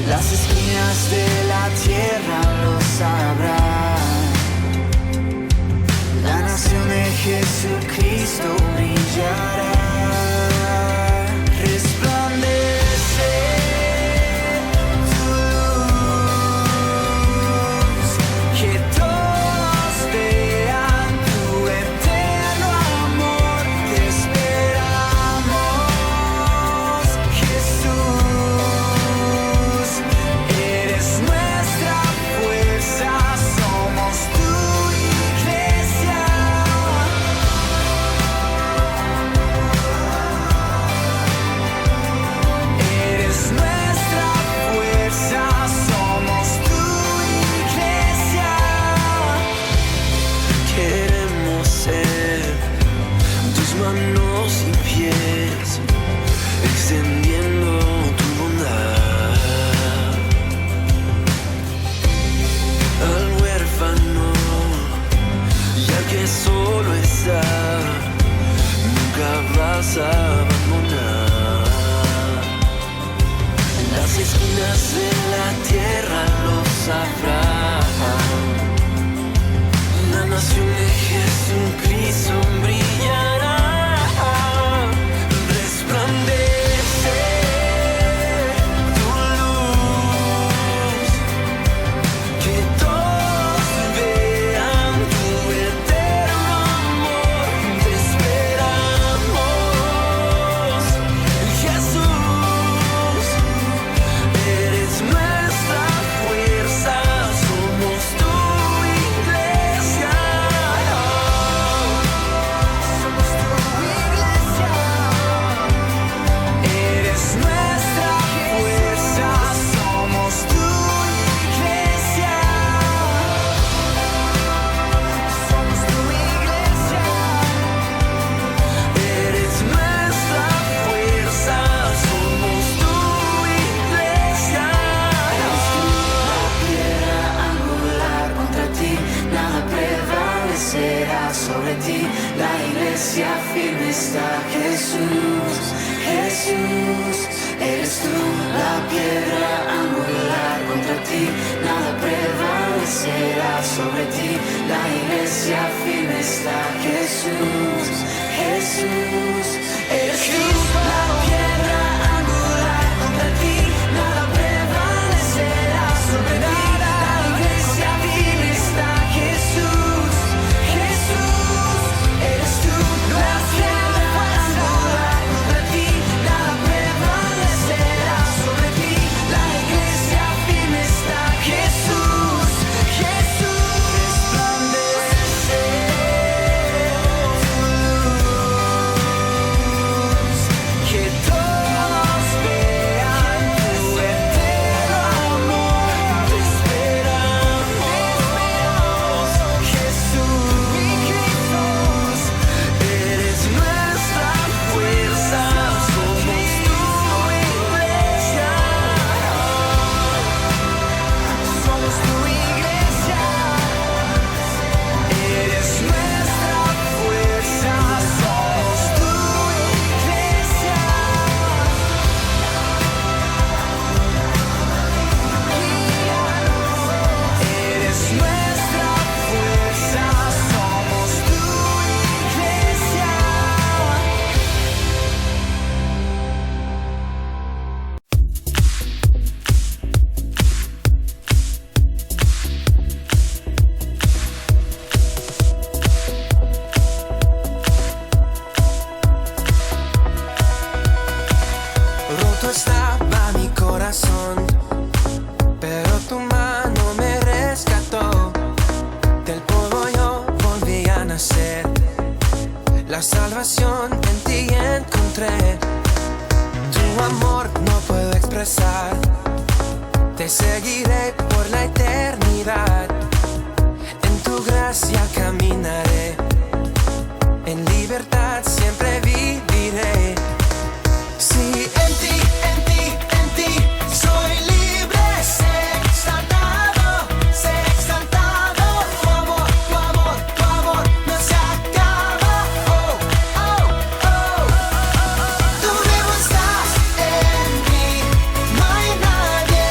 Las esquinas de la tierra lo sabrán. La nación de Jesucristo brillará. Resplandece tu luz, que todos vean tu eterno amor. Te esperamos, Jesús. Eres nuestra fuerza, somos tu iglesia. Eres nuestra fuerza, somos tu iglesia. Queremos ser tus manos y pies, extendiendo tu bondad al huérfano y al que solo está. Nunca vas a abandonar. Las esquinas de la tierra lo sabrán. La nación de Jesucristo brillará. Resplandece tu luz, que todos vean tu eterno amor. Te esperamos, Jesús. Eres nuestra fuerza, somos tu iglesia. Somos tu iglesia. Eres nuestra fuerza, somos tu iglesia. Somos tu iglesia. Eres nuestra fuerza, somos tu iglesia. Eres tú la piedra angular, contra ti nada prevalecerá. Sobre ti la iglesia firme está. Jesús, Jesús, eres tú la piedra angular, contra ti nada prevalecerá. Sobre ti la iglesia firme está. Jesús, Jesús, eres tú la piedra angular, contra ti nada prevalecerá. Sobre ti la iglesia firme está. Jesús, Jesús, eres tú la piedra angular, contra ti nada prevalecerá. Sobre ti la iglesia firme está. Jesús, Jesús, resplandece tu luz, que todos vean tu eterno amor. Te esperamos, Jesús. Eres nuestra fuerza, somos tu iglesia. Somos tu iglesia. Eres nuestra fuerza, somos tu iglesia. Eres nuestra fuerza, somos tu iglesia. Roto estaba mi corazón, pero tu mano me rescató. Del polvo yo volví a nacer. La salvación en ti encontré. Tu amor no puedo expresar. Te seguiré por la eternidad. En tu gracia caminaré. En libertad siempre viviré. Sí, en ti, en ti, en ti soy libre. Sé exaltado, sé exaltado. Tu amor, tu amor, tu amor no se acaba. Oh, oh, oh. Tú mismo estás en mí. No hay nadie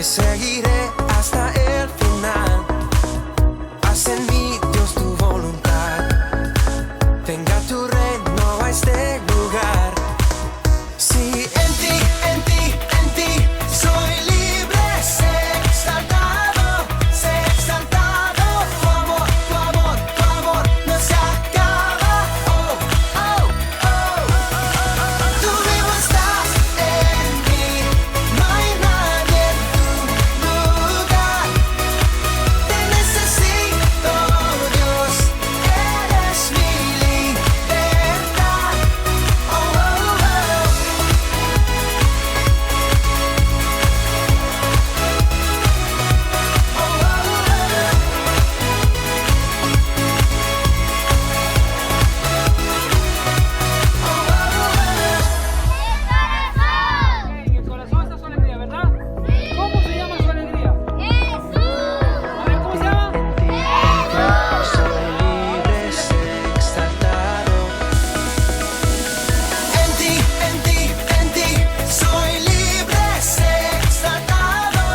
te seguiré hasta el final. Haz en mí, Dios, tu voluntad. Venga tu reino a este lugar. Sí, en ti, en ti, en ti soy libre, sé exaltado, sé exaltado. Tu amor, tu amor, tu amor no se acaba. Oh, oh, oh. Tú vivo estás en mí, no hay nadie en tu lugar. Te necesito, Dios, eres mi libertad. Oh, oh, oh. En el corazón está su alegría, ¿verdad? ¿Cómo se llama su alegría? A ver, ¿cómo se llama? Soy libre, sé exaltado. En ti, soy libre, sé exaltado,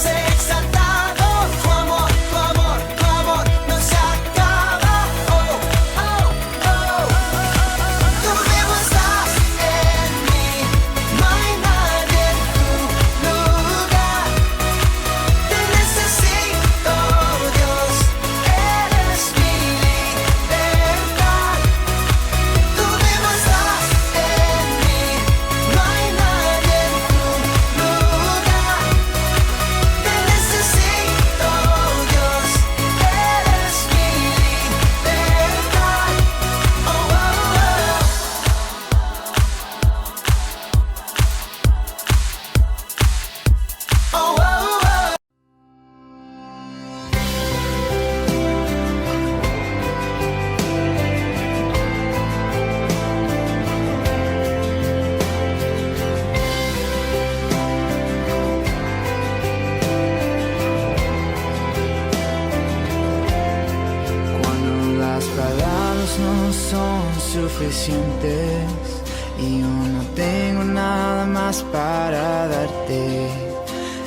sé exaltado. Tu amor, tu amor, tu amor no se acaba. Oh, oh, oh. Tú vivo estás en mí, no hay nadie en tu lugar. Te necesito, Dios, eres mi libertad. Tú vivo estás en mí, no hay nadie en tu lugar. Te necesito, Dios, eres mi libertad. Oh, oh, oh. Oh, oh, oh. Cuando las palabras no son suficientes y yo no tengo nada más para darte,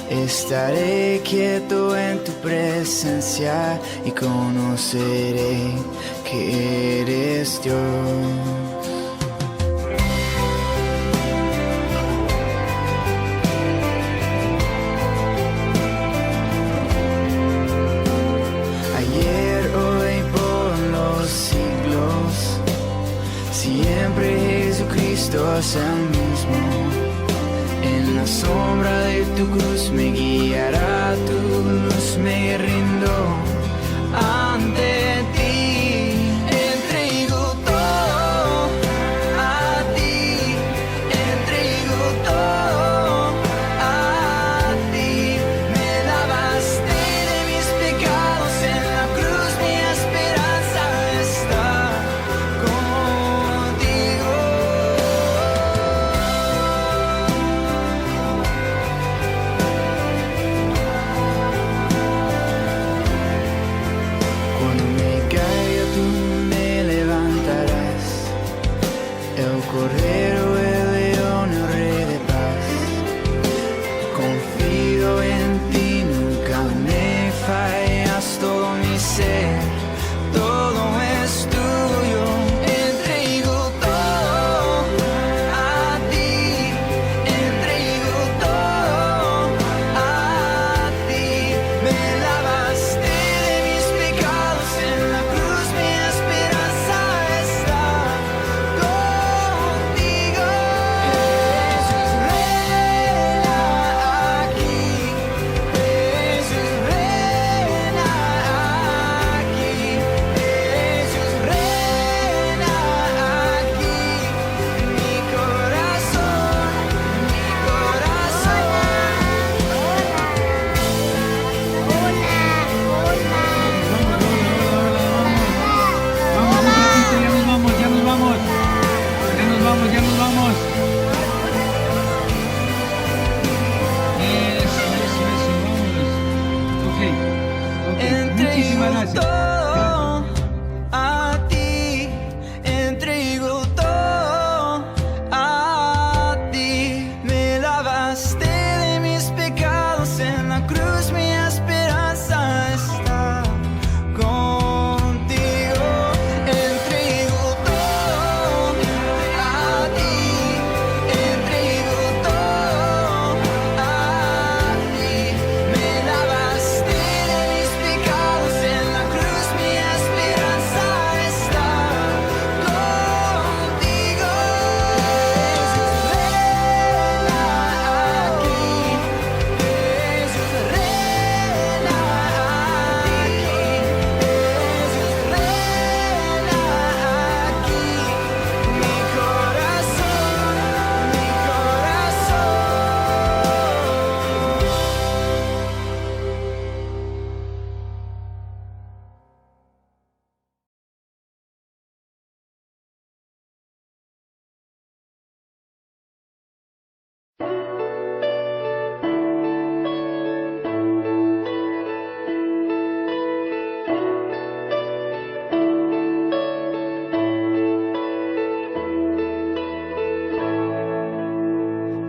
estaré quieto en tu presencia y conoceré que eres Dios. Ayer, hoy, por los siglos, siempre Jesucristo es el mismo. En la sombra de tu cruz me guiará tu luz, me rindo ante ti. Entrego todo a ti, entrego todo a ti. Me lavaste de mis pecados en la cruz, mi esperanza está contigo. Cuando me caiga tú me levantarás, el cordero, el león, el rey de paz. Confío en ti, nunca me fallas, todo mi ser, todo es tuyo. Entrego todo a ti, entrego todo a ti. Me lavaste de mis pecados en la cruz, mi esperanza está contigo. Jesús reina aquí, Jesús reina aquí, Jesús reina aquí. Mi corazón, mi corazón. Vamos, un ratito, ya nos vamos, ya nos vamos. Ya nos vamos, ya nos vamos. Eso, vámonos. Ok, muchísimas Entrego gracias. todo a ti, entrego todo a ti. Me lavaste de mis pecados en la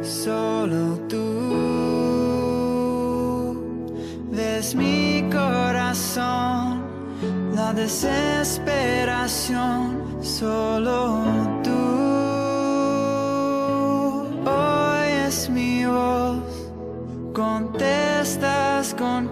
solo tú. Ves mi corazón, la desesperación, solo tú. Oyes mi voz, contestas con